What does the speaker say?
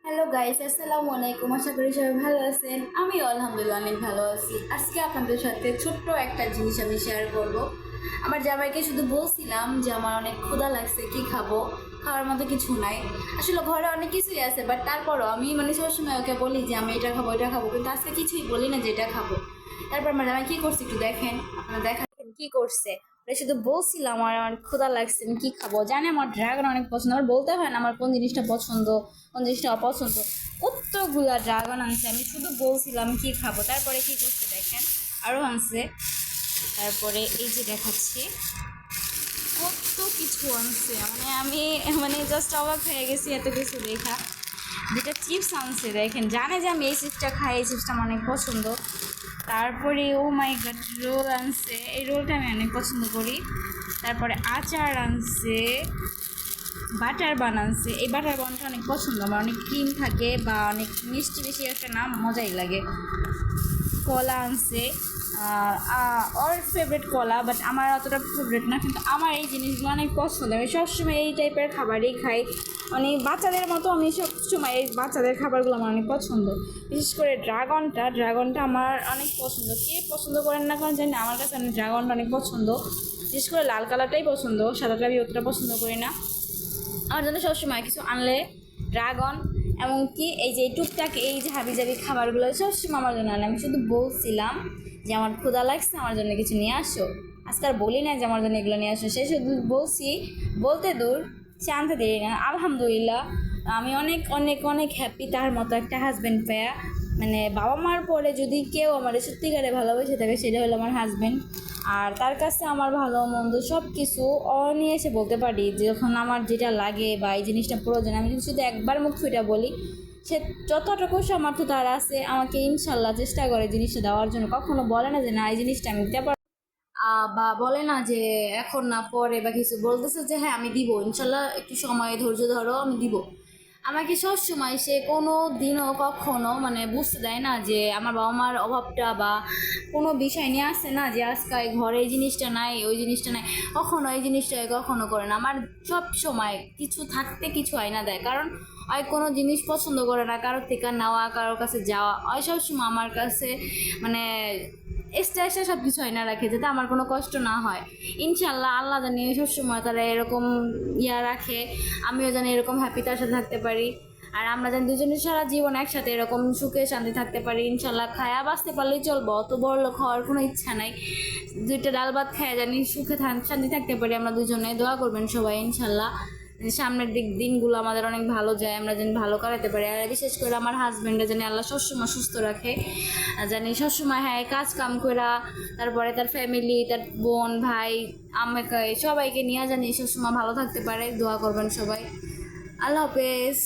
Hello guys, আসসালামু আলাইকুম। আশা করি সবাই ভালো আছেন। আমি আলহামদুলিল্লাহ অনেক ভালো আছি। আজকে আপনাদের সাথে ছোট্ট একটা জিনিস আমি শেয়ার করব। আমার জামাইকে শুধু বলছিলাম যে আমার অনেক ক্ষুধা লাগছে, কি খাবো, খাওয়ার মতো কিছু নাই। আসলে ঘরে অনেক কিছুই আছে, বাট তারপরও আমি সবসময় ওকে বলি যে আমি এটা খাবো ওইটা খাবো, কিন্তু আজকে কিছুই বলি না যে এটা খাবো। তারপর আমার জামাই কি করছে একটু দেখেন, আপনারা দেখেন কি করছে। শুধু বলছিলাম আমার অনেক ক্ষুধা লাগছে, আমি কি খাবো। জানি আমার ড্রাগন অনেক পছন্দ, আমার বলতে হয় না আমার কোন জিনিসটা পছন্দ কোন জিনিসটা অপছন্দ। কতগুলা ড্রাগন আনছে, আমি শুধু বলছিলাম কি খাবো। তারপরে কি করছে দেখেন, আরও আনছে। তারপরে এই যে দেখাচ্ছি কত কিছু আনছে, আমি জাস্ট অবাক হয়ে গেছি এত কিছু দেখা। যেটা চিপস আনছে দেখেন, জানে যে আমি এই চিপসটা খাই, এই চিপসটা আমার অনেক পছন্দ। তারপরে ও মাই গড, রোল আনছে, এই রোলটা আমি অনেক পছন্দ করি। তারপরে আচার আনছে, বাটার বান আনছে, এই বাটার বানটা অনেক পছন্দ আমার, অনেক ক্রিম থাকে বা অনেক মিষ্টি বেশি একটা না, মজাই লাগে। কলা আনছে, ওর ফেভারিট কলা, বাট আমার অতটা ফেভারিট না, কিন্তু আমার এই জিনিসগুলো অনেক পছন্দ। আমি সবসময় এই টাইপের খাবারই খাই, মানে বাচ্চাদের মতো আমি সবসময় এই বাচ্চাদের খাবারগুলো আমার অনেক পছন্দ। বিশেষ করে ড্রাগনটা আমার অনেক পছন্দ। কে পছন্দ করেন না কারণ জানি না, আমার কাছে আমি ড্রাগনটা অনেক পছন্দ। বিশেষ করে লাল কালারটাই পছন্দ, সাদাটা আমি অতটা পছন্দ করি না। আমার জন্য সবসময় কিছু আনলে ড্রাগন, এমনকি এই যে টুকটাক এই যে হাবিজাবি খাবারগুলো সবসময় আমার জন্য আনে। আমি শুধু বলছিলাম যে আমার ক্ষুধা লাগছে, আমার জন্য কিছু নিয়ে আসো। আজকাল বলি না যে আমার জন্য এগুলো নিয়ে আসো, সে শুধু বলছি, বলতে দূর সে আনতে দেরি না। আলহামদুলিল্লাহ আমি অনেক অনেক অনেক হ্যাপি তার মতো একটা হাজব্যান্ড পেয়ে। মানে বাবা মার পরে যদি কেউ আমার সত্যিকারে ভালোবেসে থাকে সেটা হলো আমার হাজব্যান্ড। আর তার কাছে আমার ভালো মন্দ সব কিছু নিয়ে এসে বলতে পারি, যখন আমার যেটা লাগে বা এই জিনিসটা প্রয়োজন, আমি যদি শুধু একবার মুখ ফুটে বলি, সে যতটুকু সামর্থ্য তার আছে আমাকে ইনশাল্লাহ চেষ্টা করে জিনিসটা দেওয়ার জন্য। কখনো বলে না যে না এই জিনিসটা আমি দিতে পারবো, বা বলে না যে এখন না পরে বা কিছু, বলতেছে যে হ্যাঁ আমি দিব ইনশাল্লাহ, একটু সময় ধৈর্য ধরো আমি দিব। আমাকে সব সময় সে কোনো দিনও কখনো বুঝতে দেয় না যে আমার বাবা মার অভাবটা, বা কোনো বিষয় নিয়ে আসছে না যে আজকে ঘরে এই জিনিসটা নাই ওই জিনিসটা নাই, কখনো এই জিনিসটা কখনো করে না। আমার সব সময় কিছু থাকতে কিছু আয়না দেয়, কারণ ওই কোনো জিনিস পছন্দ করে না কারোর থেকে নেওয়া, কারোর কাছে যাওয়া। ওই সবসময় আমার কাছে মানে এক্সট্রা এক্সট্রা সব কিছু আয়না রাখে, যাতে আমার কোনো কষ্ট না হয়। ইনশাল্লাহ আল্লাহ জানি সবসময় তারা এরকম রাখে, আমিও জানি এরকম হ্যাপি তার সাথে থাকতে পারি। আর আমরা জানি দুজনের সারা জীবন একসাথে এরকম সুখে শান্তি থাকতে পারি। ইনশাল্লাহ খায়া বাঁচতে পারলেই চলবো, অত বড় লোক হওয়ার কোনো ইচ্ছা নাই। দুইটা ডাল ভাত খায়া জানি সুখে শান্তি থাকতে পারি আমরা দুজনে। দোয়া করবেন সবাই ইনশাল্লাহ, সামনের দিনগুলো আমাদের অনেক ভালো যায়, আমরা যেন ভালো কাটাতে পারি। আর বিশেষ করে আমার হাজব্যান্ডে জানি আল্লাহ সবসময় সুস্থ রাখে, জানি সবসময় হ্যাঁ কাজ কাম করা, তারপরে তার ফ্যামিলি, তার বোন ভাই আমাকে সবাইকে নিয়ে জানি সবসময় ভালো থাকতে পারে। দোয়া করবেন সবাই। আল্লাহ হাফেজ।